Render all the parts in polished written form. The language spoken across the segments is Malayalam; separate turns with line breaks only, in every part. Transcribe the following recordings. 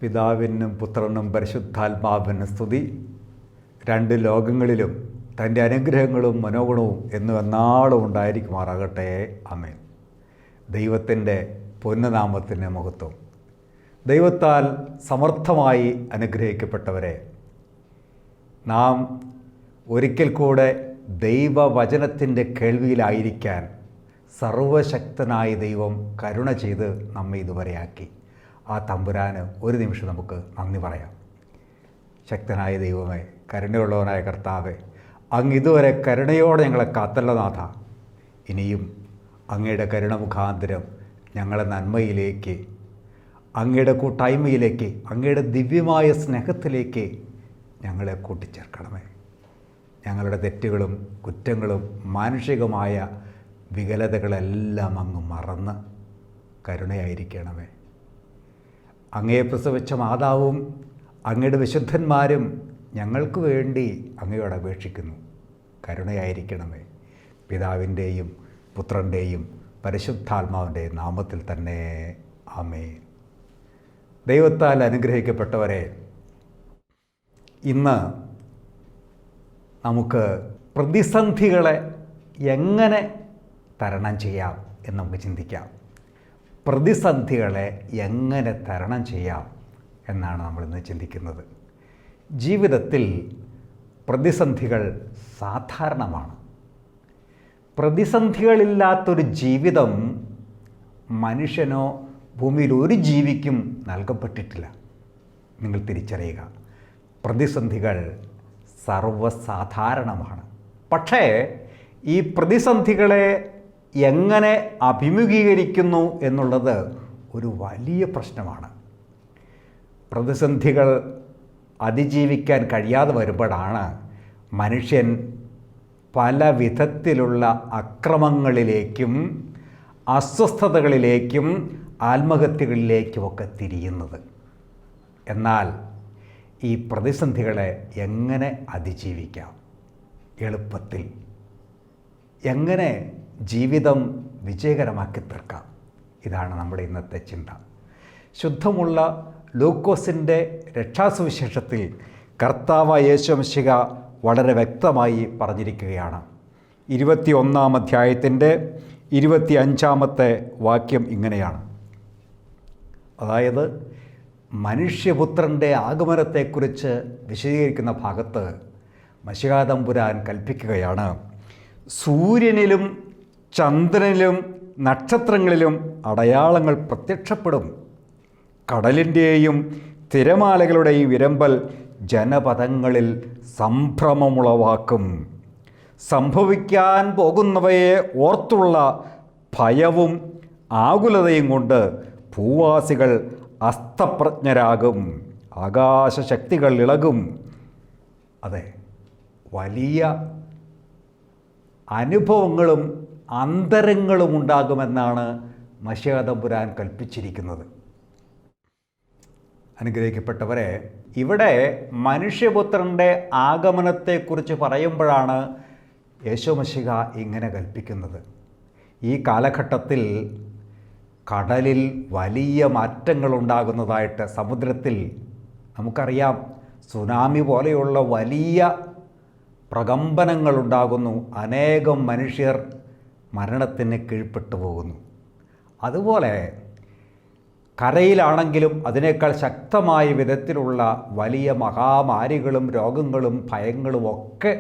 പിതാവിനും പുത്രനും പരിശുദ്ധാത്മാവിനും സ്തുതി. രണ്ട് ലോകങ്ങളിലും തൻ്റെ അനുഗ്രഹങ്ങളും മനോഗുണവും എന്നും എന്നാളും ഉണ്ടായിരിക്കുമാറാകട്ടെ. ആമേൻ. ദൈവത്തിൻ്റെ പൊന്നുനാമത്തിന് മഹത്വം. ദൈവത്താൽ സമർത്ഥമായി അനുഗ്രഹിക്കപ്പെട്ടവരെ, നാം ഒരിക്കൽ കൂടെ ദൈവവചനത്തിൻ്റെ കേൾവിയിലായിരിക്കാൻ സർവശക്തനായ ദൈവം കരുണ ചെയ്ത് നമ്മെ ഇതുവരെയാക്കി. ആ തമ്പുരാന് ഒരു നിമിഷം നമുക്ക് നന്ദി പറയാം. ശക്തനായ ദൈവമേ, കരുണയുള്ളവനായ കർത്താവേ, അങ്ങ് ഇതുവരെ കരുണയോടെ ഞങ്ങളെ കാത്തല്ല നാഥ. ഇനിയും അങ്ങയുടെ കരുണ മുഖാന്തരം ഞങ്ങളെ നന്മയിലേക്ക്, അങ്ങയുടെ കൂട്ടായ്മയിലേക്ക്, അങ്ങയുടെ ദിവ്യമായ സ്നേഹത്തിലേക്ക് ഞങ്ങളെ കൂട്ടിച്ചേർക്കണമേ. ഞങ്ങളുടെ തെറ്റുകളും കുറ്റങ്ങളും മാനുഷികമായ വികലതകളെല്ലാം അങ്ങ് മറന്ന് കരുണയായിരിക്കണമേ. അങ്ങയെ പ്രസവിച്ച മാതാവും അങ്ങയുടെ വിശുദ്ധന്മാരും ഞങ്ങൾക്ക് വേണ്ടി അങ്ങയോട് അപേക്ഷിക്കുന്നു. കരുണയായിരിക്കണമേ. പിതാവിൻ്റെയും പുത്രൻ്റെയും പരിശുദ്ധാത്മാവിൻ്റെയും നാമത്തിൽ തന്നെ ആമേൻ. ദൈവത്താൽ അനുഗ്രഹിക്കപ്പെട്ടവരെ, ഇന്ന് നമുക്ക് പ്രതിസന്ധികളെ എങ്ങനെ തരണം ചെയ്യാം എന്ന് നമുക്ക് ചിന്തിക്കാം. പ്രതിസന്ധികളെ എങ്ങനെ തരണം ചെയ്യാം എന്നാണ് നമ്മളിന്ന് ചിന്തിക്കുന്നത്. ജീവിതത്തിൽ പ്രതിസന്ധികൾ സാധാരണമാണ്. പ്രതിസന്ധികളില്ലാത്തൊരു ജീവിതം മനുഷ്യനോ ഭൂമിയിൽ ഒരു ജീവിക്കും നൽകപ്പെട്ടിട്ടില്ല. നിങ്ങൾ തിരിച്ചറിയുക, പ്രതിസന്ധികൾ സർവ്വസാധാരണമാണ്. പക്ഷേ ഈ പ്രതിസന്ധികളെ എങ്ങനെ അഭിമുഖീകരിക്കുന്നു എന്നുള്ളത് ഒരു വലിയ പ്രശ്നമാണ്. പ്രതിസന്ധികൾ അതിജീവിക്കാൻ കഴിയാതെ വരുമ്പോഴാണ് മനുഷ്യൻ പല വിധത്തിലുള്ള അക്രമങ്ങളിലേക്കും അസ്വസ്ഥതകളിലേക്കും ആത്മഹത്യകളിലേക്കുമൊക്കെ തിരിയുന്നത്. എന്നാൽ ഈ പ്രതിസന്ധികളെ എങ്ങനെ അതിജീവിക്കാം, എളുപ്പത്തിൽ എങ്ങനെ ജീവിതം വിജയകരമാക്കി തീർക്കാം, ഇതാണ് നമ്മുടെ ഇന്നത്തെ ചിന്ത. ശുദ്ധമുള്ള ലൂക്കോസിൻ്റെ രക്ഷാസുവിശേഷത്തിൽ കർത്താവായ യേശു മിശിഹ വളരെ വ്യക്തമായി പറഞ്ഞിരിക്കുകയാണ്. 21-ാം അധ്യായത്തിൻ്റെ 25-ാമത്തെ വാക്യം ഇങ്ങനെയാണ്. അതായത് മനുഷ്യപുത്രൻ്റെ ആഗമനത്തെക്കുറിച്ച് വിശദീകരിക്കുന്ന ഭാഗത്ത് മശിഹ തമ്പുരാൻ കൽപ്പിക്കുകയാണ്, സൂര്യനിലും ചന്ദ്രനിലും നക്ഷത്രങ്ങളിലും അടയാളങ്ങൾ പ്രത്യക്ഷപ്പെടും. കടലിൻ്റെയും തിരമാലകളുടെയും ഇരമ്പൽ ജനപദങ്ങളിൽ സംഭ്രമമുളവാക്കും. സംഭവിക്കാൻ പോകുന്നവയെ ഓർത്തുള്ള ഭയവും ആകുലതയും കൊണ്ട് ഭൂവാസികൾ അസ്തപ്രജ്ഞരാകും, ആകാശശക്തികൾ ഇളകും. അതെ, വലിയ അനുഭവങ്ങളും അന്തരങ്ങളും ഉണ്ടാകുമെന്നാണ് മശിഹ തമ്പുരാൻ കൽപ്പിച്ചിരിക്കുന്നത്. അനുഗ്രഹിക്കപ്പെട്ടവരെ, ഇവിടെ മനുഷ്യപുത്രൻ്റെ ആഗമനത്തെക്കുറിച്ച് പറയുമ്പോഴാണ് യേശു മിശിഹ ഇങ്ങനെ കൽപ്പിക്കുന്നത്. ഈ കാലഘട്ടത്തിൽ കടലിൽ വലിയ മാറ്റങ്ങളുണ്ടാകുന്നതായിട്ട്, സമുദ്രത്തിൽ നമുക്കറിയാം, സുനാമി പോലെയുള്ള വലിയ പ്രകമ്പനങ്ങളുണ്ടാകുന്നു. അനേകം മനുഷ്യർ മരണത്തിന് കീഴ്പ്പെട്ടു പോകുന്നു. അതുപോലെ കരയിലാണെങ്കിലും അതിനേക്കാൾ ശക്തമായ വിധത്തിലുള്ള വലിയ മഹാമാരികളും രോഗങ്ങളും ഭയങ്ങളും ഒക്കെ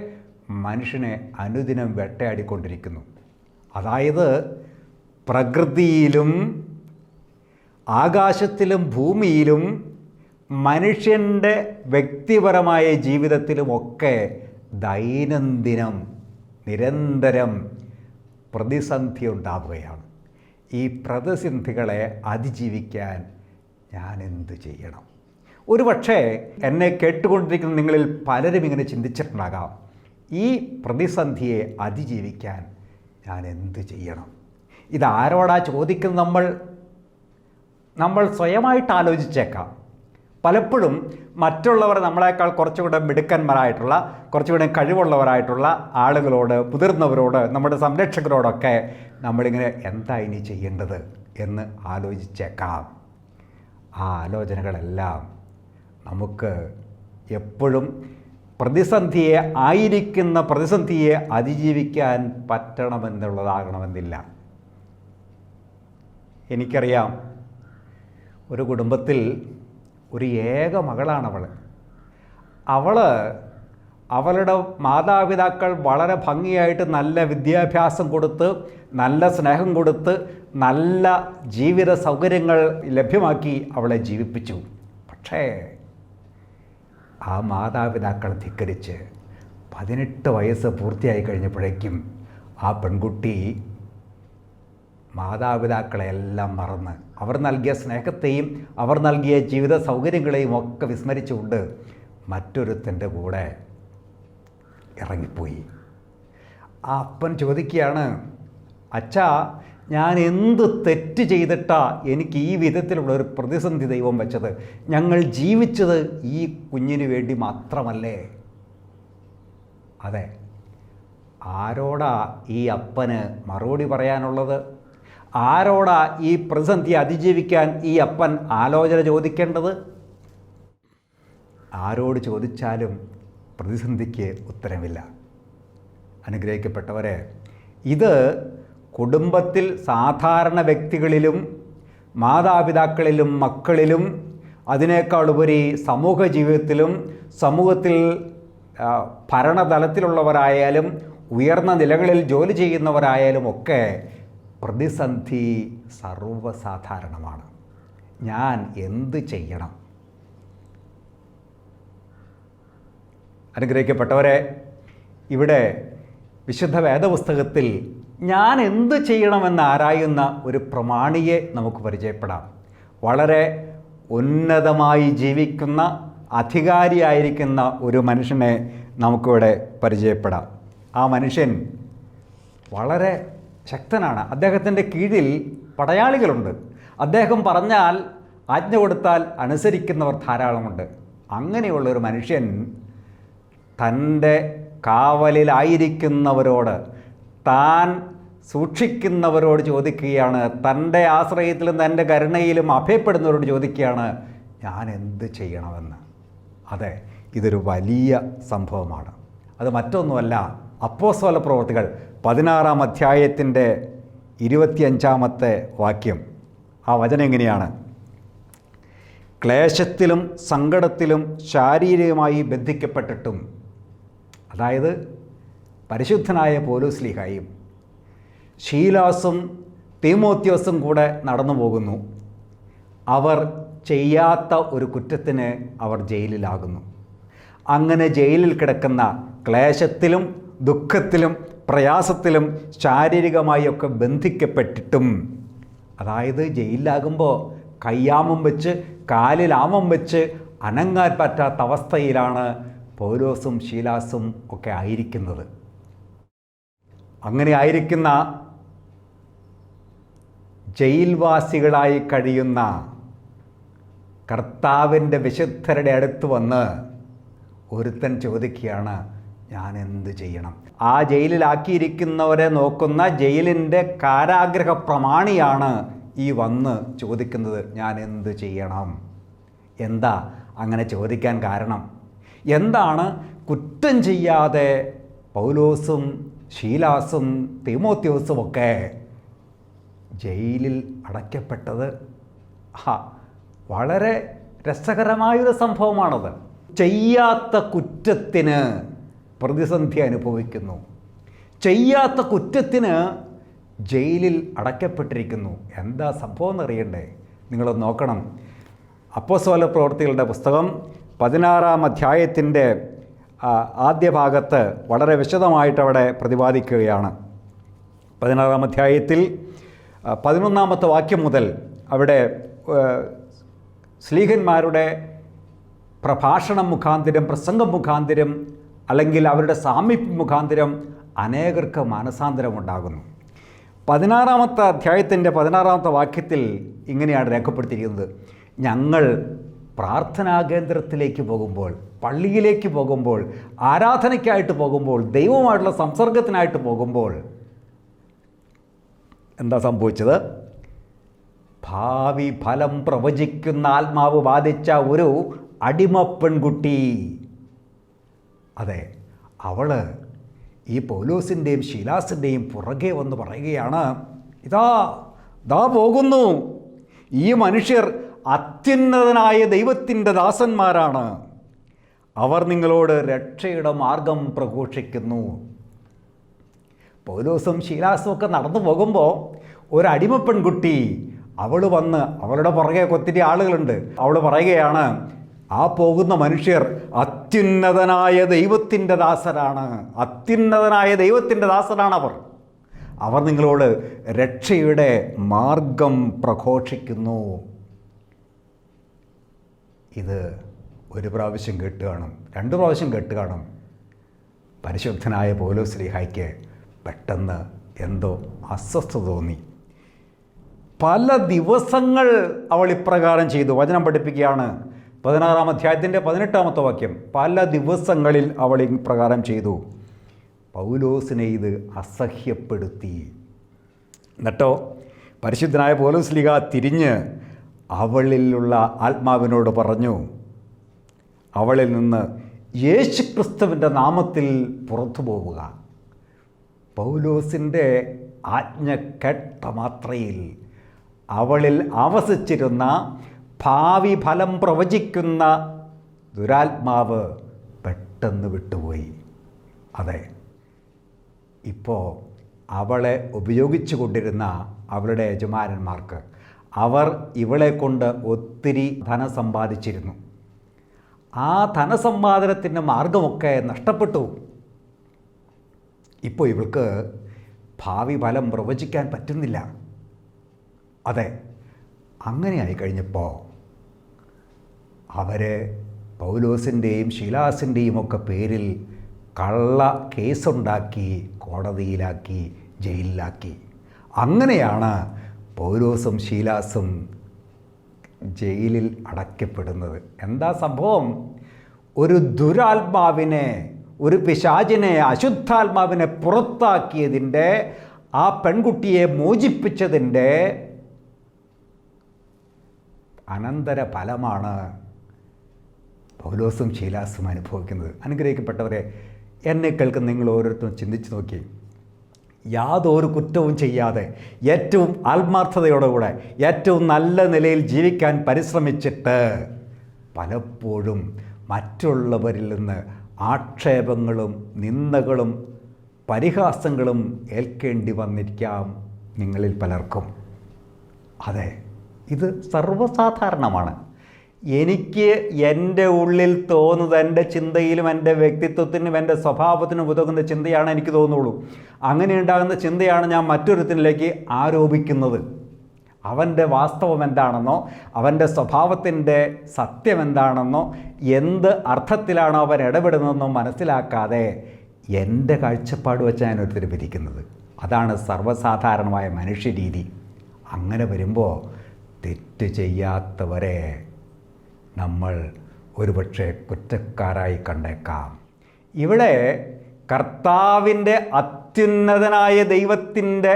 മനുഷ്യനെ അനുദിനം വേട്ടയാടിക്കൊണ്ടിരിക്കുന്നു. അതായത് പ്രകൃതിയിലും ആകാശത്തിലും ഭൂമിയിലും മനുഷ്യൻ്റെ വ്യക്തിപരമായ ജീവിതത്തിലുമൊക്കെ ദൈനംദിനം നിരന്തരം പ്രതിസന്ധി ഉണ്ടാവുകയാണ്. ഈ പ്രതിസന്ധികളെ അതിജീവിക്കാൻ ഞാൻ എന്ത് ചെയ്യണം? ഒരുപക്ഷേ എന്നെ കേട്ടുകൊണ്ടിരിക്കുന്ന നിങ്ങളിൽ പലരും ഇങ്ങനെ ചിന്തിച്ചിട്ടുണ്ടാകാം, ഈ പ്രതിസന്ധിയെ അതിജീവിക്കാൻ ഞാൻ എന്ത് ചെയ്യണം? ഇതാരോടാ ചോദിക്കുന്നത്? നമ്മൾ സ്വയമായിട്ട് ആലോചിച്ചേക്കാം. പലപ്പോഴും മറ്റുള്ളവർ നമ്മളെക്കാൾ കുറച്ചുകൂടെ മിടുക്കന്മാരായിട്ടുള്ള, കുറച്ചുകൂടെ കഴിവുള്ളവരായിട്ടുള്ള ആളുകളോട്, മുതിർന്നവരോട്, നമ്മുടെ സംരക്ഷകരോടൊക്കെ നമ്മളിങ്ങനെ എന്താ ഇനി ചെയ്യേണ്ടത് എന്ന് ആലോചിച്ചേക്കാം. ആ ആലോചനകളെല്ലാം നമുക്ക് എപ്പോഴും പ്രതിസന്ധിയെ അതിജീവിക്കാൻ പറ്റണമെന്നുള്ളതാകണമെന്നില്ല. എനിക്കറിയാം, ഒരു കുടുംബത്തിൽ ഒരു ഏക മകളാണവൾ. അവളുടെ മാതാപിതാക്കൾ വളരെ ഭംഗിയായിട്ട് നല്ല വിദ്യാഭ്യാസം കൊടുത്ത്, നല്ല സ്നേഹം കൊടുത്ത്, നല്ല ജീവിത സൗകര്യങ്ങൾ ലഭ്യമാക്കി അവളെ ജീവിപ്പിച്ചു. പക്ഷേ ആ മാതാപിതാക്കൾ ധിക്കരിച്ച് 18 വയസ്സ് പൂർത്തിയായി കഴിഞ്ഞപ്പോഴേക്കും ആ പെൺകുട്ടി മാതാപിതാക്കളെല്ലാം മറന്ന്, അവർ നൽകിയ സ്നേഹത്തെയും അവർ നൽകിയ ജീവിത സൗകര്യങ്ങളെയും ഒക്കെ വിസ്മരിച്ചുകൊണ്ട് മറ്റൊരുത്തൻ്റെ കൂടെ ഇറങ്ങിപ്പോയി. ആ അപ്പൻ ചോദിക്കുകയാണ്, അച്ഛാ, ഞാൻ എന്ത് തെറ്റ് ചെയ്തിട്ടാ എനിക്ക് ഈ വിധത്തിലുള്ള ഒരു പ്രതിസന്ധി ദൈവം വെച്ചത്? ഞങ്ങൾ ജീവിച്ചത് ഈ കുഞ്ഞിന് വേണ്ടി മാത്രമല്ലേ? അതെ, ആരോടാ ഈ അപ്പന് മറുപടി പറയാനുള്ളത്? ആരോടാ ഈ പ്രതിസന്ധി അതിജീവിക്കാൻ ഈ അപ്പൻ ആലോചന ചോദിക്കേണ്ടത്? ആരോട് ചോദിച്ചാലും പ്രതിസന്ധിക്ക് ഉത്തരമില്ല. അനുഗ്രഹിക്കപ്പെട്ടവരെ, ഇത് കുടുംബത്തിൽ സാധാരണ വ്യക്തികളിലും മാതാപിതാക്കളിലും മക്കളിലും അതിനേക്കാൾ ഉപരി സമൂഹ ജീവിതത്തിലും സമൂഹത്തിൽ ഭരണതലത്തിലുള്ളവരായാലും ഉയർന്ന നിലകളിൽ ജോലി ചെയ്യുന്നവരായാലും ഒക്കെ പ്രതിസന്ധി സർവ്വസാധാരണമാണ്. ഞാൻ എന്ത് ചെയ്യണം? അനുഗ്രഹിക്കപ്പെട്ടവരെ, ഇവിടെ വിശുദ്ധ വേദപുസ്തകത്തിൽ ഞാൻ എന്ത് ചെയ്യണമെന്ന് ആരായുന്ന ഒരു പ്രമാണിയെ നമുക്ക് പരിചയപ്പെടാം. വളരെ ഉന്നതമായി ജീവിക്കുന്ന, അധികാരിയായിരിക്കുന്ന ഒരു മനുഷ്യനെ നമുക്കിവിടെ പരിചയപ്പെടാം. ആ മനുഷ്യൻ വളരെ ശക്തനാണ്. അദ്ദേഹത്തിൻ്റെ കീഴിൽ പടയാളികളുണ്ട്. അദ്ദേഹം പറഞ്ഞാൽ, ആജ്ഞ കൊടുത്താൽ അനുസരിക്കുന്നവർ ധാരാളമുണ്ട്. അങ്ങനെയുള്ളൊരു മനുഷ്യൻ തൻ്റെ കാവലിലായിരിക്കുന്നവരോട്, താൻ സൂക്ഷിക്കുന്നവരോട് ചോദിക്കുകയാണ്, തൻ്റെ ആശ്രയത്തിലും തൻ്റെ കരുണയിലും അഭയപ്പെടുന്നവരോട് ചോദിക്കുകയാണ്, ഞാൻ എന്ത് ചെയ്യണമെന്ന്. അതെ, ഇതൊരു വലിയ സംഭവമാണ്. അത് മറ്റൊന്നുമല്ല, അപ്പോസ്തല പ്രവൃത്തികൾ 16-ാം അധ്യായത്തിൻ്റെ 25-ാമത്തെ വാക്യം. ആ വചനം എങ്ങനെയാണ്? ക്ലേശത്തിലും സങ്കടത്തിലും ശാരീരികമായി ബന്ധിക്കപ്പെട്ടിട്ടും, അതായത് പരിശുദ്ധനായ പൗലോസ്ലീഹായും ശീലാസും തീമോത്തിയോസും കൂടെ നടന്നു പോകുന്നു. അവർ ചെയ്യാത്ത ഒരു കുറ്റത്തിന് അവർ ജയിലിലാകുന്നു. അങ്ങനെ ജയിലിൽ കിടക്കുന്ന, ക്ലേശത്തിലും ദുഃഖത്തിലും പ്രയാസത്തിലും ശാരീരികമായി ഒക്കെ ബന്ധിക്കപ്പെട്ടിട്ടും, അതായത് ജയിലിലാകുമ്പോൾ കയ്യാമം വെച്ച് കാലിലാമം വെച്ച് അനങ്ങാൻ പറ്റാത്ത അവസ്ഥയിലാണ് പൗലോസും ശീലാസും ഒക്കെ ആയിരിക്കുന്നത്. അങ്ങനെ ആയിരിക്കുന്ന ജയിൽവാസികളായി കഴിയുന്ന കർത്താവിൻ്റെ വിശുദ്ധരുടെ അടുത്ത് വന്ന് ഒരുത്തൻ ചോദിക്കുകയാണ്, ഞാൻ എന്ത് ചെയ്യണം? ആ ജയിലിലാക്കിയിരിക്കുന്നവരെ നോക്കുന്ന ജയിലിൻ്റെ കാരാഗ്രഹ പ്രമാണിയാണ് ഈ വന്ന് ചോദിക്കുന്നത്, ഞാൻ എന്ത് ചെയ്യണം? എന്താ അങ്ങനെ ചോദിക്കാൻ കാരണം? എന്താണ് കുറ്റം ചെയ്യാതെ പൗലോസും ശീലാസും തീമോത്തിയോസും ഒക്കെ ജയിലിൽ അടയ്ക്കപ്പെട്ടത്? വളരെ രസകരമായൊരു സംഭവമാണത്. ചെയ്യാത്ത കുറ്റത്തിന് പ്രതിസന്ധി അനുഭവിക്കുന്നു, ചെയ്യാത്ത കുറ്റത്തിന് ജയിലിൽ അടയ്ക്കപ്പെട്ടിരിക്കുന്നു. എന്താ സംഭവം എന്നറിയണ്ടേ? നിങ്ങൾ നോക്കണം. അപ്പോസ്തല പ്രവൃത്തികളുടെ പുസ്തകം 16-ാം അധ്യായത്തിൻ്റെ ആദ്യ ഭാഗത്ത് വളരെ വിശദമായിട്ട് അവിടെ പ്രതിപാദിക്കുകയാണ്. 16-ാം അധ്യായത്തിൽ 11-ാമത്തെ വാക്യം മുതൽ അവിടെ ശ്ലീഹന്മാരുടെ പ്രഭാഷണം മുഖാന്തിരം, പ്രസംഗം മുഖാന്തിരം, അല്ലെങ്കിൽ അവരുടെ സാമീപ്യം മുഖാന്തിരം അനേകർക്ക് മാനസാന്തരമുണ്ടാകുന്നു. 16-ാമത്തെ അധ്യായത്തിൻ്റെ 16-ാമത്തെ വാക്യത്തിൽ ഇങ്ങനെയാണ് രേഖപ്പെടുത്തിയിരിക്കുന്നത്: ഞങ്ങൾ പ്രാർത്ഥനാ കേന്ദ്രത്തിലേക്ക് പോകുമ്പോൾ, പള്ളിയിലേക്ക് പോകുമ്പോൾ, ആരാധനയ്ക്കായിട്ട് പോകുമ്പോൾ, ദൈവവുമായിട്ടുള്ള സംസർഗത്തിനായിട്ട് പോകുമ്പോൾ എന്താ സംഭവിച്ചത്? ഭാവി ഫലം പ്രവചിക്കുന്ന ആത്മാവ് ബാധിച്ച ഒരു അടിമ പെൺകുട്ടി. അതെ, അവൾ ഈ പൗലോസിൻ്റെയും ശീലാസിൻ്റെയും പുറകെ വന്ന് പറയുകയാണ്, ഇതാ പോകുന്നു, ഈ മനുഷ്യർ അത്യുന്നതനായ ദൈവത്തിൻ്റെ ദാസന്മാരാണ്, അവർ നിങ്ങളോട് രക്ഷയുടെ മാർഗം പ്രഘോഷിക്കുന്നു. പൗലോസും ശീലാസും ഒക്കെ നടന്നു പോകുമ്പോൾ ഒരു അടിമ പെൺകുട്ടി അവൾ വന്ന്, അവളുടെ പുറകെ ഒത്തിരി ആളുകളുണ്ട്, അവൾ പറയുകയാണ്, ആ പോകുന്ന മനുഷ്യർ അത്യുന്നതനായ ദൈവത്തിൻ്റെ ദാസരാണ്, അത്യുന്നതനായ ദൈവത്തിൻ്റെ ദാസരാണ് അവർ നിങ്ങളോട് രക്ഷയുടെ മാർഗം പ്രഘോഷിക്കുന്നു. ഇത് ഒരു പ്രാവശ്യം കേട്ട് കാണും, 2 പ്രാവശ്യം കേട്ട് കാണും. പരിശുദ്ധനായ പൗലോസ് ശ്ലീഹായ്ക്ക് പെട്ടെന്ന് എന്തോ അസ്വസ്ഥത തോന്നി. പല ദിവസങ്ങൾ അവൾ ഇപ്രകാരം ചെയ്തു. വചനം പഠിപ്പിക്കുകയാണ്, 16-ാം അധ്യായത്തിൻ്റെ 18-ാമത്തെ വാക്യം. പല ദിവസങ്ങളിൽ അവൾ ഇപ്രകാരം ചെയ്തു. പൗലോസിനെ ഇത് അസഹ്യപ്പെടുത്തി. എന്നിട്ടോ പരിശുദ്ധനായ പൗലോസ് ശ്ലീഹ തിരിഞ്ഞ് അവളിലുള്ള ആത്മാവിനോട് പറഞ്ഞു, അവളിൽ നിന്ന് യേശുക്രിസ്തുവിൻ്റെ നാമത്തിൽ പുറത്തു പോവുക. പൗലോസിൻ്റെ ആജ്ഞ കേട്ട മാത്രയിൽ അവളിൽ ആവസിച്ചിരുന്ന ഭാവി ഫലം പ്രവചിക്കുന്ന ദുരാത്മാവ് പെട്ടെന്ന് വിട്ടുപോയി. അതെ, ഇപ്പോൾ അവളെ ഉപയോഗിച്ചു കൊണ്ടിരുന്ന അവളുടെ യജമാനന്മാർക്ക് അവർ ഇവളെ കൊണ്ട് ഒത്തിരി ധനം സമ്പാദിച്ചിരുന്നു. ആ ധനസമ്പാദനത്തിൻ്റെ മാർഗമൊക്കെ നഷ്ടപ്പെട്ടു. ഇപ്പോൾ ഇവൾക്ക് ഭാവി ഫലം പ്രവചിക്കാൻ പറ്റുന്നില്ല. അതെ, അങ്ങനെയായി കഴിഞ്ഞപ്പോൾ അവരെ പൗലോസിൻ്റെയും ശീലാസിൻ്റെയും ഒക്കെ പേരിൽ കള്ള കേസുണ്ടാക്കി കോടതിയിലാക്കി, ജയിലിലാക്കി. അങ്ങനെയാണ് പൗലോസും ശീലാസും ജയിലിൽ അടയ്ക്കപ്പെടുന്നത്. എന്താ സംഭവം? ഒരു ദുരാത്മാവിനെ, ഒരു പിശാചിനെ, അശുദ്ധാത്മാവിനെ പുറത്താക്കിയതിൻ്റെ, ആ പെൺകുട്ടിയെ മോചിപ്പിച്ചതിൻ്റെ അനന്തര ഫലമാണ് പൗലോസും ശീലാസും അനുഭവിക്കുന്നത്. അനുഗ്രഹിക്കപ്പെട്ടവരെ, എന്നെ കേൾക്കുന്ന നിങ്ങൾ ഓരോരുത്തരും ചിന്തിച്ച് നോക്കി. യാതൊരു കുറ്റവും ചെയ്യാതെ ഏറ്റവും ആത്മാർത്ഥതയോടുകൂടെ ഏറ്റവും നല്ല നിലയിൽ ജീവിക്കാൻ പരിശ്രമിച്ചിട്ട് പലപ്പോഴും മറ്റുള്ളവരിൽ നിന്ന് ആക്ഷേപങ്ങളും നിന്ദകളും പരിഹാസങ്ങളും ഏൽക്കേണ്ടി വന്നിരിക്കാം നിങ്ങളിൽ പലർക്കും. അതെ, ഇത് സർവ്വസാധാരണമാണ്. എനിക്ക് എൻ്റെ ഉള്ളിൽ തോന്നുന്നത്, എൻ്റെ ചിന്തയിലും എൻ്റെ വ്യക്തിത്വത്തിനും എൻ്റെ സ്വഭാവത്തിനും ഉതകുന്ന ചിന്തയാണ് എനിക്ക് തോന്നുള്ളൂ. അങ്ങനെ ഉണ്ടാകുന്ന ചിന്തയാണ് ഞാൻ മറ്റൊരുത്തിനിലേക്ക് ആരോപിക്കുന്നത്. അവൻ്റെ വാസ്തവം എന്താണെന്നോ അവൻ്റെ സ്വഭാവത്തിൻ്റെ സത്യം എന്താണെന്നോ എന്ത് അർത്ഥത്തിലാണോ അവൻ ഇടപെടുന്നതെന്നോ മനസ്സിലാക്കാതെ എൻ്റെ കാഴ്ചപ്പാട് വെച്ചാണ് ഞാൻ ഒരുത്തർ വിധിക്കുന്നത്. അതാണ് സർവ്വസാധാരണമായ മനുഷ്യരീതി. അങ്ങനെ വരുമ്പോൾ തെറ്റ് ചെയ്യാത്തവരെ നമ്മൾ ഒരുപക്ഷെ കുറ്റക്കാരായി കണ്ടേക്കാം. ഇവിടെ കർത്താവിൻ്റെ അത്യുന്നതനായ ദൈവത്തിൻ്റെ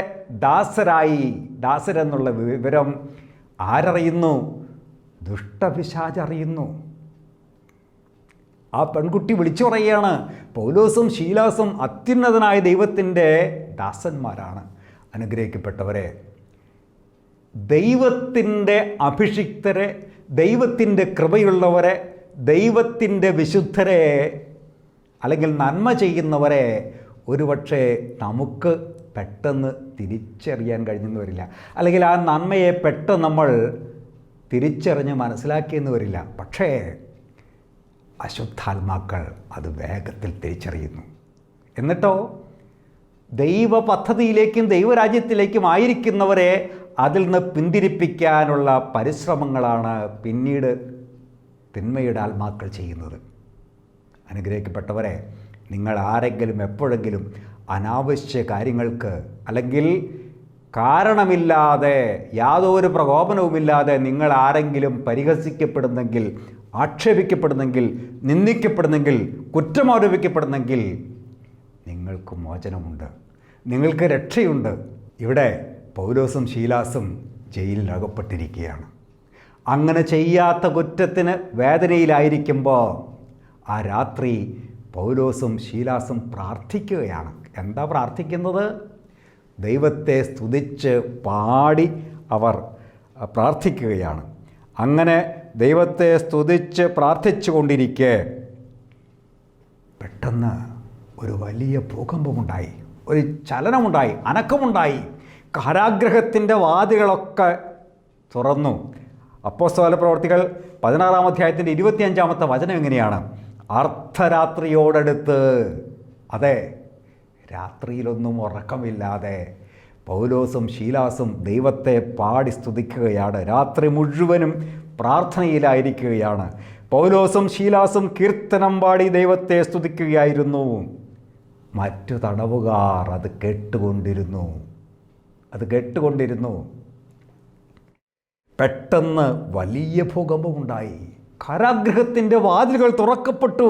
ദാസരെന്നുള്ള വിവരം ആരറിയുന്നു? ദുഷ്ടപിശാച് അറിയുന്നു. ആ പെൺകുട്ടി വിളിച്ചു പറയുകയാണ്, പൗലോസും ശീലാസും അത്യുന്നതനായ ദൈവത്തിൻ്റെ ദാസന്മാരാണ്. അനുഗ്രഹിക്കപ്പെട്ടവരെ, ദൈവത്തിൻ്റെ അഭിഷിക്തരെ, ദൈവത്തിൻ്റെ കൃപയുള്ളവരെ, ദൈവത്തിൻ്റെ വിശുദ്ധരെ അല്ലെങ്കിൽ നന്മ ചെയ്യുന്നവരെ ഒരുപക്ഷെ നമുക്ക് പെട്ടെന്ന് തിരിച്ചറിയാൻ കഴിഞ്ഞെന്ന് വരില്ല. അല്ലെങ്കിൽ ആ നന്മയെ പെട്ടെന്ന് നമ്മൾ തിരിച്ചറിഞ്ഞ് മനസ്സിലാക്കിയെന്ന് വരില്ല. പക്ഷേ അശുദ്ധാത്മാക്കൾ അത് വേഗത്തിൽ തിരിച്ചറിയുന്നു. എന്നിട്ടോ ദൈവ പദ്ധതിയിലേക്കും ദൈവരാജ്യത്തിലേക്കും ആയിരിക്കുന്നവരെ അതിൽ നിന്ന് പിന്തിരിപ്പിക്കാനുള്ള പരിശ്രമങ്ങളാണ് പിന്നീട് തിന്മയുടെ ആത്മാക്കൾ ചെയ്യുന്നത്. അനുഗ്രഹിക്കപ്പെട്ടവരെ, നിങ്ങൾ ആരെങ്കിലും എപ്പോഴെങ്കിലും അനാവശ്യ കാര്യങ്ങൾക്ക് അല്ലെങ്കിൽ കാരണമില്ലാതെ യാതൊരു പ്രകോപനവുമില്ലാതെ നിങ്ങൾ ആരെങ്കിലും പരിഹസിക്കപ്പെടുന്നെങ്കിൽ, ആക്ഷേപിക്കപ്പെടുന്നെങ്കിൽ, നിന്ദിക്കപ്പെടുന്നെങ്കിൽ, കുറ്റമാരോപിക്കപ്പെടുന്നെങ്കിൽ നിങ്ങൾക്ക് മോചനമുണ്ട്, നിങ്ങൾക്ക് രക്ഷയുണ്ട്. ഇവിടെ പൗലോസും ശീലാസും ജയിലിൽ അകപ്പെട്ടിരിക്കുകയാണ്. അങ്ങനെ ചെയ്യാത്ത കുറ്റത്തിന് വേദനയിലായിരിക്കുമ്പോൾ ആ രാത്രി പൗലോസും ശീലാസും പ്രാർത്ഥിക്കുകയാണ്. എന്താ പ്രാർത്ഥിക്കുന്നത്? ദൈവത്തെ സ്തുതിച്ച് പാടി അവർ പ്രാർത്ഥിക്കുകയാണ്. അങ്ങനെ ദൈവത്തെ സ്തുതിച്ച് പ്രാർത്ഥിച്ചു കൊണ്ടിരിക്കെ പെട്ടെന്ന് ഒരു വലിയ ഭൂകമ്പമുണ്ടായി, ഒരു ചലനമുണ്ടായി, അനക്കമുണ്ടായി. കാരാഗ്രഹത്തിൻ്റെ വാതിലുകളൊക്കെ തുറന്നു. അപ്പോസ്തല പ്രവർത്തികൾ 16-ാം അധ്യായത്തിൻ്റെ 25-ാമത്തെ വചനം എങ്ങനെയാണ്? അർദ്ധരാത്രിയോടടുത്ത്, അതെ, രാത്രിയിലൊന്നും ഉറക്കമില്ലാതെ പൗലോസും ശീലാസും ദൈവത്തെ പാടി സ്തുതിക്കുകയാണ്. രാത്രി മുഴുവനും പ്രാർത്ഥനയിലായിരിക്കുകയാണ്. പൗലോസും ശീലാസും കീർത്തനം പാടി ദൈവത്തെ സ്തുതിക്കുകയായിരുന്നു. മറ്റു തടവുകാർ അത് കേട്ടുകൊണ്ടിരുന്നു. പെട്ടെന്ന് വലിയ ഭൂകമ്പമുണ്ടായി. കാരാഗൃഹത്തിൻ്റെ വാതിലുകൾ തുറക്കപ്പെട്ടു.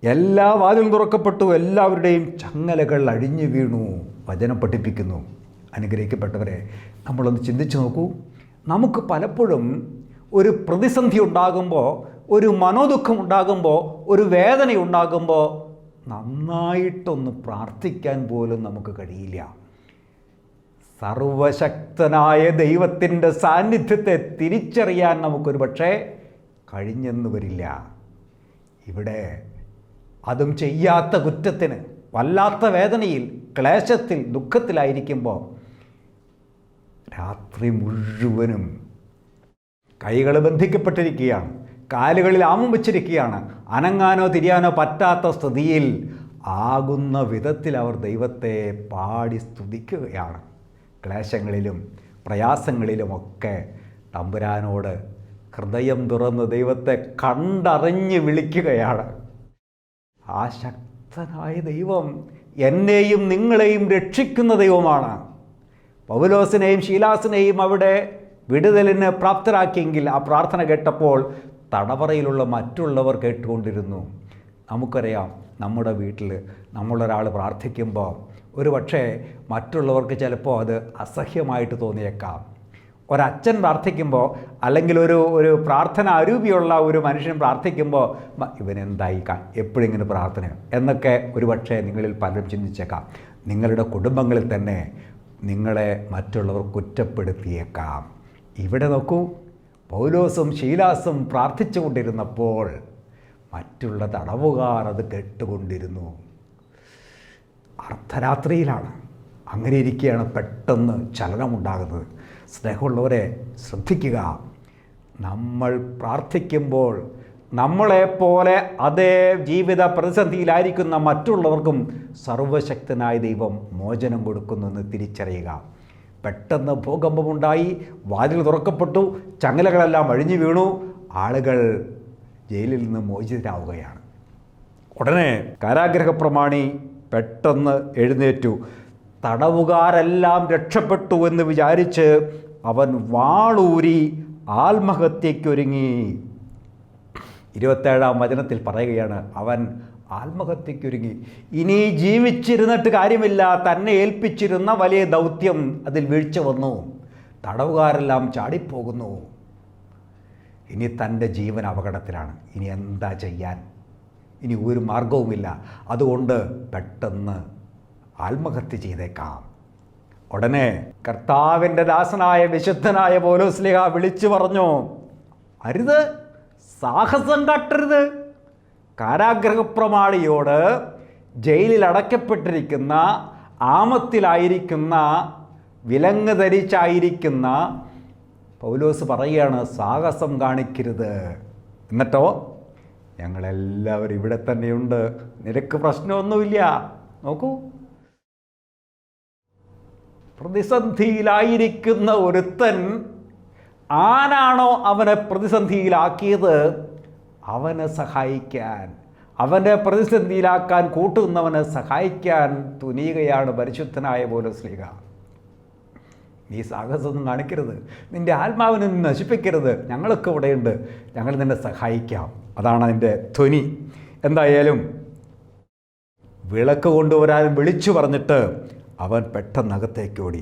എല്ലാ വാതിലും തുറക്കപ്പെട്ടു. എല്ലാവരുടെയും ചങ്ങലകൾ അഴിഞ്ഞു വീണു. വചനം പഠിപ്പിക്കുന്നു. അനുഗ്രഹിക്കപ്പെട്ടവരെ, നമ്മളൊന്ന് ചിന്തിച്ചു നോക്കൂ. നമുക്ക് പലപ്പോഴും ഒരു പ്രതിസന്ധി ഉണ്ടാകുമ്പോൾ, ഒരു മനോദുഃഖം ഉണ്ടാകുമ്പോൾ, ഒരു വേദന ഉണ്ടാകുമ്പോൾ നന്നായിട്ടൊന്ന് പ്രാർത്ഥിക്കാൻ പോലും നമുക്ക് കഴിയില്ല. സർവശക്തനായ ദൈവത്തിൻ്റെ സാന്നിധ്യത്തെ തിരിച്ചറിയാൻ നമുക്കൊരു പക്ഷേ കഴിഞ്ഞെന്ന് വരില്ല. ഇവിടെ അതും ചെയ്യാത്ത കുറ്റത്തിന് വല്ലാത്ത വേദനയിൽ, ക്ലേശത്തിൽ, ദുഃഖത്തിലായിരിക്കുമ്പോൾ രാത്രി മുഴുവനും കൈകൾ ബന്ധിക്കപ്പെട്ടിരിക്കുകയാണ്, കാലുകളിൽ ആമം വച്ചിരിക്കുകയാണ്. അനങ്ങാനോ തിരിയാനോ പറ്റാത്ത സ്ഥിതിയിൽ ആകുന്ന വിധത്തിൽ അവർ ദൈവത്തെ പാടി സ്തുതിക്കുകയാണ്. ക്ലേശങ്ങളിലും പ്രയാസങ്ങളിലുമൊക്കെ തമ്പുരാനോട് ഹൃദയം തുറന്ന് ദൈവത്തെ കണ്ടറിഞ്ഞ് വിളിക്കുകയാണ്. ആ ശക്തനായ ദൈവം എന്നെയും നിങ്ങളെയും രക്ഷിക്കുന്ന ദൈവമാണ്. പൗലോസിനെയും ശീലാസിനെയും അവിടെ വിടുതലിന് പ്രാപ്തരാക്കിയെങ്കിൽ ആ പ്രാർത്ഥന കേട്ടപ്പോൾ തടവറയിലുള്ള മറ്റുള്ളവർ കേട്ടുകൊണ്ടിരുന്നു. നമുക്കറിയാം, നമ്മുടെ വീട്ടിൽ നമ്മളൊരാൾ പ്രാർത്ഥിക്കുമ്പോൾ ഒരു പക്ഷേ മറ്റുള്ളവർക്ക് ചിലപ്പോൾ അത് അസഹ്യമായിട്ട് തോന്നിയേക്കാം. ഒരച്ഛൻ പ്രാർത്ഥിക്കുമ്പോൾ, അല്ലെങ്കിൽ ഒരു പ്രാർത്ഥന അരൂപിയുള്ള ഒരു മനുഷ്യൻ പ്രാർത്ഥിക്കുമ്പോൾ ഇവനെന്തായി എപ്പോഴും ഇങ്ങനെ പ്രാർത്ഥന എന്നൊക്കെ ഒരു പക്ഷേ നിങ്ങളിൽ പലരും ചിന്തിച്ചേക്കാം. നിങ്ങളുടെ കുടുംബങ്ങളിൽ തന്നെ നിങ്ങളെ മറ്റുള്ളവർ കുറ്റപ്പെടുത്തിയേക്കാം. ഇവിടെ നോക്കൂ, പൗലോസും ശീലാസും പ്രാർത്ഥിച്ചു കൊണ്ടിരുന്നപ്പോൾ മറ്റുള്ള തടവുകാർ അത് കേട്ടുകൊണ്ടിരുന്നു. അർദ്ധരാത്രിയിലാണ്. അങ്ങനെ ഇരിക്കുകയാണ് പെട്ടെന്ന് ചലനമുണ്ടാകുന്നത്. സ്നേഹമുള്ളവരെ, ശ്രദ്ധിക്കുക. നമ്മൾ പ്രാർത്ഥിക്കുമ്പോൾ നമ്മളെപ്പോലെ അതേ ജീവിത പ്രതിസന്ധിയിലായിരിക്കുന്ന മറ്റുള്ളവർക്കും സർവശക്തനായ ദൈവം മോചനം കൊടുക്കുന്നെന്ന് തിരിച്ചറിയുക. പെട്ടെന്ന് ഭൂകമ്പമുണ്ടായി. വാതിൽ തുറക്കപ്പെട്ടു. ചങ്ങലകളെല്ലാം അഴിഞ്ഞു വീണു. ആളുകൾ ജയിലിൽ നിന്ന് മോചിതരാവുകയാണ്. ഉടനെ കാരാഗ്രഹ പ്രമാണി പെട്ടെന്ന് എഴുന്നേറ്റു. തടവുകാരെല്ലാം രക്ഷപ്പെട്ടു എന്ന് വിചാരിച്ച് അവൻ വാളൂരി ആത്മഹത്യയ്ക്കൊരുങ്ങി. 27-ാം വചനത്തിൽ പറയുകയാണ്, അവൻ ആത്മഹത്യയ്ക്കൊരുങ്ങി. ഇനി ജീവിച്ചിരുന്നിട്ട് കാര്യമില്ല. തന്നെ ഏൽപ്പിച്ചിരുന്ന വലിയ ദൗത്യം അതിൽ വീഴ്ച വന്നു. തടവുകാരെല്ലാം ചാടിപ്പോകുന്നു. ഇനി തൻ്റെ ജീവൻ അപകടത്തിലാണ്. ഇനി എന്താ ചെയ്യാൻ? ഇനി ഒരു മാർഗവുമില്ല. അതുകൊണ്ട് പെട്ടെന്ന് ആത്മഹത്യ ചെയ്തേക്കാം. ഉടനെ കർത്താവിൻ്റെ ദാസനായ വിശുദ്ധനായ പൗലോസ്ലീഹ വിളിച്ചു പറഞ്ഞു, അരുത്, സാഹസം കാട്ടരുത്. കാരാഗ്രഹപ്രമാണിയോട് ജയിലിൽ അടയ്ക്കപ്പെട്ടിരിക്കുന്ന, ആമത്തിലായിരിക്കുന്ന, വിലങ്ങ് ധരിച്ചായിരിക്കുന്ന പൗലോസ് പറയുകയാണ്, സാഹസം കാണിക്കരുത്. എന്നിട്ടോ, ഞങ്ങളെല്ലാവരും ഇവിടെ തന്നെയുണ്ട്, നിനക്ക് പ്രശ്നമൊന്നുമില്ല. നോക്കൂ, പ്രതിസന്ധിയിലായിരിക്കുന്ന ഒരുത്തൻ ആരാണോ അവനെ പ്രതിസന്ധിയിലാക്കിയത് അവനെ സഹായിക്കാൻ, അവൻ്റെ പ്രതിസന്ധിയിലാക്കാൻ കൂട്ടുന്നവനെ സഹായിക്കാൻ തുനിയുകയാണ് പരിശുദ്ധനായ പൗലോസ്ലീഹ. നീ സാഹസമൊന്നും കാണിക്കരുത്, നിൻ്റെ ആത്മാവിനെ നീ നശിപ്പിക്കരുത്, ഞങ്ങളൊക്കെ ഇവിടെയുണ്ട്, ഞങ്ങൾ നിന്നെ സഹായിക്കാം. അതാണ് അതിൻ്റെ ധ്വനി. എന്തായാലും വിളക്ക് കൊണ്ടുവരാൻ വിളിച്ചു പറഞ്ഞിട്ട് അവൻ പെട്ടെന്നകത്തേക്ക് ഓടി.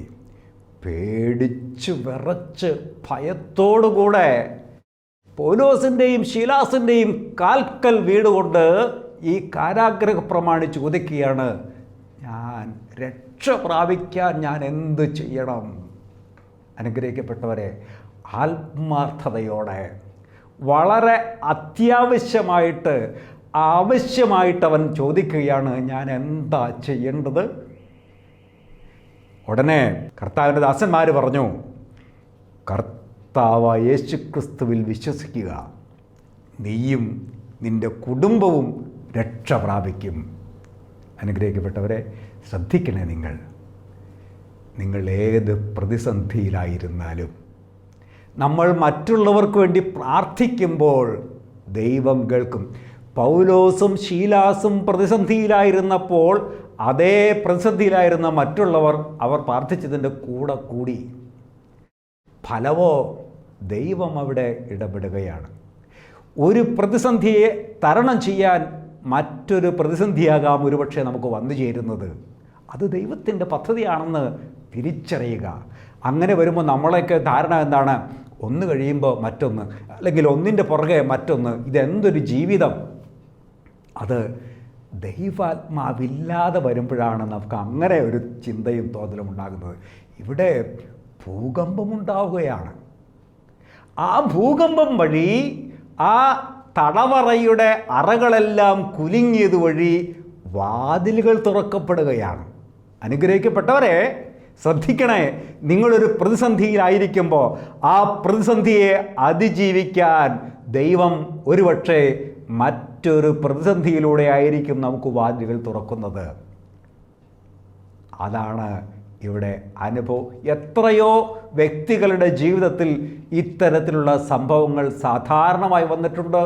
പേടിച്ച് വിറച്ച് ഭയത്തോടുകൂടെ പൗലോസിൻ്റെയും ശീലാസിൻ്റെയും കാൽക്കൽ വീടുകൊണ്ട് ഈ കാരാഗ്രഹപ്രമാണി ചോദിക്കുകയാണ്, ഞാൻ രക്ഷ പ്രാപിക്കാൻ ഞാൻ എന്ത് ചെയ്യണം? അനുഗ്രഹിക്കപ്പെട്ടവരെ, ആത്മാർത്ഥതയോടെ വളരെ ആവശ്യമായിട്ട് അവൻ ചോദിക്കുകയാണ്, ഞാൻ എന്താ ചെയ്യേണ്ടത്? ഉടനെ കർത്താവിൻ്റെ ദാസന്മാർ പറഞ്ഞു, കർത്താവായ യേശുക്രിസ്തുവിൽ വിശ്വസിക്കുക, നീയും നിൻ്റെ കുടുംബവും രക്ഷ പ്രാപിക്കും. അനുഗ്രഹിക്കപ്പെട്ടവരെ, ശ്രദ്ധിക്കണേ, നിങ്ങൾ ഏത് പ്രതിസന്ധിയിലായിരുന്നാലും നമ്മൾ മറ്റുള്ളവർക്ക് വേണ്ടി പ്രാർത്ഥിക്കുമ്പോൾ ദൈവം കേൾക്കും. പൗലോസും ശീലാസും പ്രതിസന്ധിയിലായിരുന്നപ്പോൾ അതേ പ്രതിസന്ധിയിലായിരുന്ന അവർ പ്രാർത്ഥിച്ചതിൻ്റെ കൂടെ കൂടി. ഫലമോ ദൈവം അവിടെ ഇടപെടുകയാണ്. ഒരു പ്രതിസന്ധിയെ തരണം ചെയ്യാൻ മറ്റൊരു പ്രതിസന്ധിയാകാം ഒരുപക്ഷെ നമുക്ക് വന്നു ചേരുന്നത്. അത് ദൈവത്തിൻ്റെ പദ്ധതിയാണെന്ന് തിരിച്ചറിയുക. അങ്ങനെ വരുമ്പോൾ നമ്മളൊക്കെ ധാരണ എന്താണ്? ഒന്ന് കഴിയുമ്പോൾ മറ്റൊന്ന്, അല്ലെങ്കിൽ ഒന്നിൻ്റെ പുറകെ മറ്റൊന്ന്. ഇതെന്തൊരു ജീവിതം! അത് ദൈവാത്മാവില്ലാതെ വരുമ്പോഴാണ് നമുക്ക് അങ്ങനെ ഒരു ചിന്തയും തോന്നലും ഉണ്ടാകുന്നത്. ഇവിടെ ഭൂകമ്പമുണ്ടാവുകയാണ്. ആ ഭൂകമ്പം വഴി ആ തടവറയുടെ അറകളെല്ലാം കുലുങ്ങിയത് വഴി വാതിലുകൾ തുറക്കപ്പെടുകയാണ്. അനുഗ്രഹിക്കപ്പെട്ടവരെ, ശ്രദ്ധിക്കണേ, നിങ്ങളൊരു പ്രതിസന്ധിയിലായിരിക്കുമ്പോൾ ആ പ്രതിസന്ധിയെ അതിജീവിക്കാൻ ദൈവം ഒരുപക്ഷെ മറ്റൊരു പ്രതിസന്ധിയിലൂടെ ആയിരിക്കും നമുക്ക് വാതിലുകൾ തുറക്കുന്നത്. അതാണ് ഇവിടെ അനുഭവം. എത്രയോ വ്യക്തികളുടെ ജീവിതത്തിൽ ഇത്തരത്തിലുള്ള സംഭവങ്ങൾ സാധാരണമായി വന്നിട്ടുണ്ട്.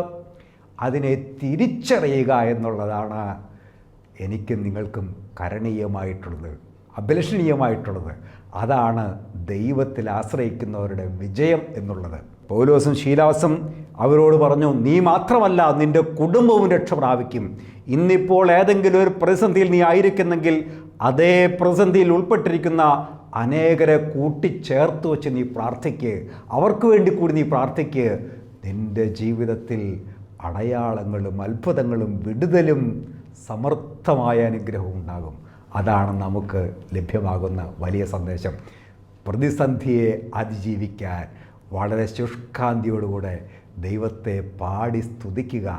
അതിനെ തിരിച്ചറിയുക എന്നുള്ളതാണ് എനിക്കും നിങ്ങൾക്കും കരണീയമായിട്ടുള്ളത്, അഭിലഷണീയമായിട്ടുള്ളത്. അതാണ് ദൈവത്തിൽ ആശ്രയിക്കുന്നവരുടെ വിജയം എന്നുള്ളത്. പൗലോസും ശീലാസും അവരോട് പറഞ്ഞു, നീ മാത്രമല്ല നിൻ്റെ കുടുംബവും രക്ഷ പ്രാപിക്കും. ഇന്നിപ്പോൾ ഏതെങ്കിലും ഒരു പ്രതിസന്ധിയിൽ നീ ആയിരിക്കുന്നെങ്കിൽ അതേ പ്രതിസന്ധിയിൽ ഉൾപ്പെട്ടിരിക്കുന്ന അനേകരെ കൂട്ടിച്ചേർത്ത് വെച്ച് നീ പ്രാർത്ഥിക്ക്, അവർക്ക് വേണ്ടി കൂടി നീ പ്രാർത്ഥിക്ക്. നിൻ്റെ ജീവിതത്തിൽ അടയാളങ്ങളും അത്ഭുതങ്ങളും വിടുതലും സമർത്ഥമായ അനുഗ്രഹവും ഉണ്ടാകും. അതാണ് നമുക്ക് ലഭ്യമാകുന്ന വലിയ സന്ദേശം. പ്രതിസന്ധിയെ അതിജീവിക്കാൻ വളരെ ശുഷ്കാന്തിയോടുകൂടെ ദൈവത്തെ പാടി സ്തുതിക്കുക,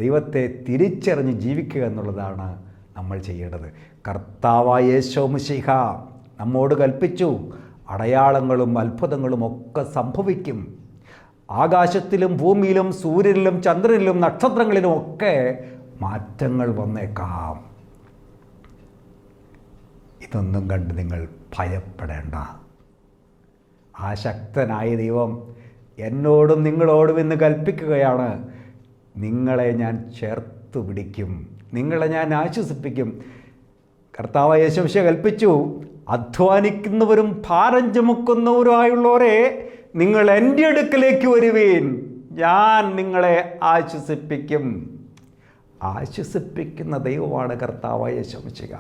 ദൈവത്തെ തിരിച്ചറിഞ്ഞ് ജീവിക്കുക എന്നുള്ളതാണ് നമ്മൾ ചെയ്യേണ്ടത്. കർത്താവായ യേശുമിശിഹ നമ്മോട് കൽപ്പിച്ചു, അടയാളങ്ങളും അത്ഭുതങ്ങളും ഒക്കെ സംഭവിക്കും. ആകാശത്തിലും ഭൂമിയിലും സൂര്യനിലും ചന്ദ്രനിലും നക്ഷത്രങ്ങളിലും ഒക്കെ മാറ്റങ്ങൾ വന്നേക്കാം. ഇതൊന്നും കണ്ട് നിങ്ങൾ ഭയപ്പെടേണ്ട. ആ ശക്തനായ ദൈവം എന്നോടും നിങ്ങളോടും ഇന്ന് കൽപ്പിക്കുകയാണ്, നിങ്ങളെ ഞാൻ ചേർത്ത് പിടിക്കും, നിങ്ങളെ ഞാൻ ആശ്വസിപ്പിക്കും. കർത്താവായ യേശുമിശിഹ കൽപ്പിച്ചു, അധ്വാനിക്കുന്നവരും ഭാരം ചുമക്കുന്നവരുമായുള്ളവരെ നിങ്ങൾ എൻ്റെ അടുക്കലേക്ക് വരുവീൻ, ഞാൻ നിങ്ങളെ ആശ്വസിപ്പിക്കും. ആശ്വസിപ്പിക്കുന്ന ദൈവമാണ് കർത്താവായ യേശുമിശിഹ.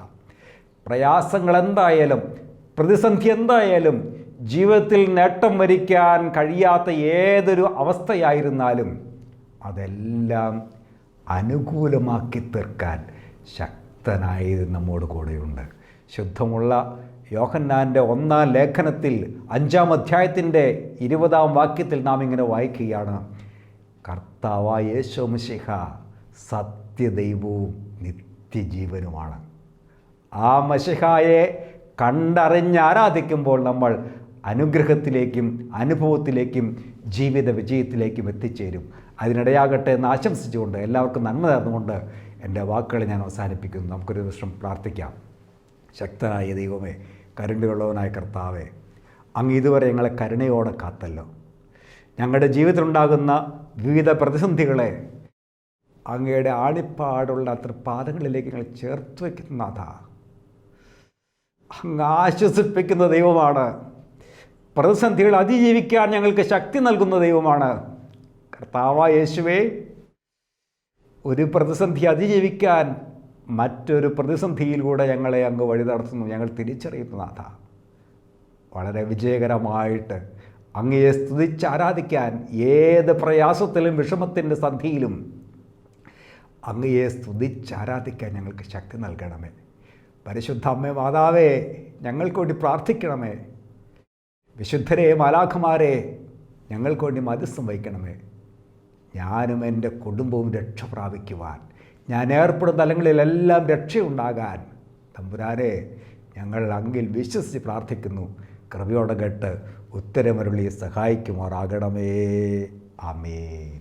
പ്രയാസങ്ങൾ എന്തായാലും, പ്രതിസന്ധി എന്തായാലും, ജീവിതത്തിൽ നേട്ടം വരിക്കാൻ കഴിയാത്ത ഏതൊരു അവസ്ഥയായിരുന്നാലും അതെല്ലാം അനുകൂലമാക്കി തീർക്കാൻ ശക്തനായി നമ്മോട് കൂടെയുണ്ട്. ശുദ്ധമുള്ള യോഹന്നാൻ്റെ 1-ാം ലേഖനത്തിൽ 5-ാം അധ്യായത്തിൻ്റെ 20-ാം വാക്യത്തിൽ നാം ഇങ്ങനെ വായിക്കുകയാണ്, കർത്താവായ യേശുമിശിഹ സത്യദൈവവും നിത്യജീവനുമാണ്. ആ മശിഹായെ കണ്ടറിഞ്ഞ് ആരാധിക്കുമ്പോൾ നമ്മൾ അനുഗ്രഹത്തിലേക്കും അനുഭവത്തിലേക്കും ജീവിത വിജയത്തിലേക്കും എത്തിച്ചേരും. അതിനിടയാകട്ടെ എന്ന് ആശംസിച്ചുകൊണ്ട് എല്ലാവർക്കും നന്മ നേർന്നുകൊണ്ട് എൻ്റെ വാക്കുകളെ ഞാൻ അവസാനിപ്പിക്കുന്നു. നമുക്കൊരു ദിവസം പ്രാർത്ഥിക്കാം. ശക്തനായ ദൈവമേ, കരുണയുള്ളവനായ കർത്താവേ, അങ്ങ് ഇതുവരെ ഞങ്ങളെ കരുണയോടെ കാത്തല്ലോ. ഞങ്ങളുടെ ജീവിതത്തിലുണ്ടാകുന്ന വിവിധ പ്രതിസന്ധികളെ അങ്ങയുടെ ആണിപ്പാടുള്ള തൃപ്പാദങ്ങളിലേക്ക് ഞങ്ങൾ ചേർത്ത് വയ്ക്കുന്ന നാഥ, അങ്ങ് ആശ്വസിപ്പിക്കുന്ന ദൈവമാണ്. പ്രതിസന്ധികൾ അതിജീവിക്കാൻ ഞങ്ങൾക്ക് ശക്തി നൽകുന്ന ദൈവമാണ്. കർത്താവായ യേശുവേ, ഒരു പ്രതിസന്ധി അതിജീവിക്കാൻ മറ്റൊരു പ്രതിസന്ധിയിലൂടെ ഞങ്ങളെ അങ്ങ് വഴി നടത്തുന്നു. ഞങ്ങൾ തിരിച്ചറിയുന്നു നാഥ. വളരെ വിജയകരമായിട്ട് അങ്ങയെ സ്തുതിച്ച് ആരാധിക്കാൻ ഏത് പ്രയാസത്തിലും വിഷമത്തിൻ്റെ സന്ധിയിലും അങ്ങയെ സ്തുതിച്ച് ആരാധിക്കാൻ ഞങ്ങൾക്ക് ശക്തി നൽകണമേ. പരിശുദ്ധ അമ്മേ മാതാവേ, ഞങ്ങൾക്ക് വേണ്ടി പ്രാർത്ഥിക്കണമേ. വിശുദ്ധരെ മാലാഖമാരെ ഞങ്ങൾക്ക് വേണ്ടി മധ്യസ്ഥം വഹിക്കണമേ. ഞാനും എൻ്റെ കുടുംബവും രക്ഷ പ്രാപിക്കുവാൻ, ഞാൻ ഏർപ്പെടുന്ന തലങ്ങളിലെല്ലാം രക്ഷയുണ്ടാകാൻ തമ്പുരാനെ ഞങ്ങൾ അങ്ങിൽ വിശ്വസിച്ച് പ്രാർത്ഥിക്കുന്നു. കൃപയോടെ കേട്ട് ഉത്തരമരുളി സഹായിക്കുമാറാകണമേ. ആമേൻ.